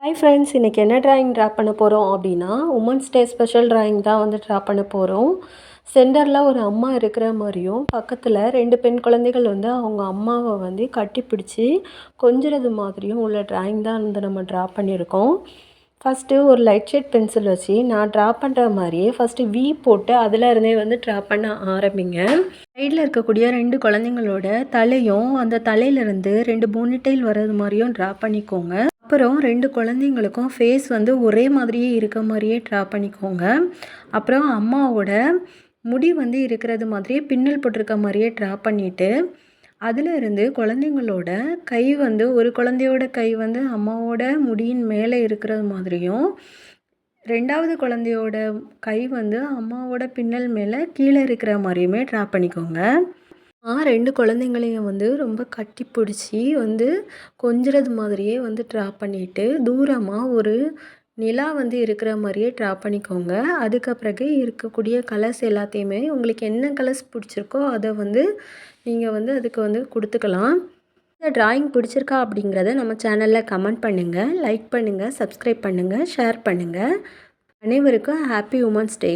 Hi friends, இன்றைக்கி என்ன drawing draw பண்ண போகிறோம் அப்படின்னா உமன்ஸ் டே ஸ்பெஷல் ட்ராயிங் தான் வந்து ட்ரா பண்ண போகிறோம். சென்டரில் ஒரு அம்மா இருக்கிற மாதிரியும் பக்கத்தில் 2 பெண் குழந்தைகள் வந்து அவங்க அம்மாவை வந்து கட்டிப்பிடிச்சி கொஞ்சிறது மாதிரியும் உள்ள ட்ராயிங் தான் வந்து நம்ம ட்ரா பண்ணியிருக்கோம். ஃபஸ்ட்டு ஒரு லைட் ஷேட் பென்சில் வச்சு நான் ட்ரா பண்ணுற மாதிரியே ஃபஸ்ட்டு வி போட்டு அதில் இருந்தே வந்து ட்ரா பண்ண ஆரம்பிங்க. சைடில் இருக்கக்கூடிய 2 குழந்தைங்களோட தலையும் அந்த தலையிலேருந்து 2 போனிடெயில் வர்றது மாதிரியும் ட்ரா பண்ணிக்கோங்க. அப்புறம் 2 குழந்தைங்களுக்கும் ஃபேஸ் வந்து ஒரே மாதிரியே இருக்க மாதிரியே ட்ரா பண்ணிக்கோங்க. அப்புறம் அம்மாவோட முடி வந்து இருக்கிறது மாதிரியே பின்னல் போட்டிருக்க மாதிரியே ட்ரா பண்ணிவிட்டு அதில் இருந்து குழந்தைங்களோட கை வந்து ஒரு குழந்தையோட கை வந்து அம்மாவோட முடியின் மேலே இருக்கிறது மாதிரியும் 2வது குழந்தையோட கை வந்து அம்மாவோட பின்னல் மேலே கீழே இருக்கிற மாதிரியுமே ட்ரா பண்ணிக்கோங்க. 2 குழந்தைங்களையும் வந்து ரொம்ப கட்டி பிடிச்சி வந்து கொஞ்சுறது மாதிரியே வந்து ட்ரா பண்ணிவிட்டு தூரமாக ஒரு நிலா வந்து இருக்கிற மாதிரியே ட்ரா பண்ணிக்கோங்க. அதுக்கு பிறகு இருக்கக்கூடிய கலர்ஸ் எல்லாத்தையுமே உங்களுக்கு என்ன கலர்ஸ் பிடிச்சிருக்கோ அதை வந்து நீங்கள் வந்து அதுக்கு வந்து கொடுத்துக்கலாம். இந்த ட்ராயிங் பிடிச்சிருக்கா அப்படிங்கிறத நம்ம சேனலில் கமெண்ட் பண்ணுங்கள், லைக் பண்ணுங்கள், சப்ஸ்கிரைப் பண்ணுங்கள், ஷேர் பண்ணுங்கள். அனைவருக்கும் ஹாப்பி உமன்ஸ் டே.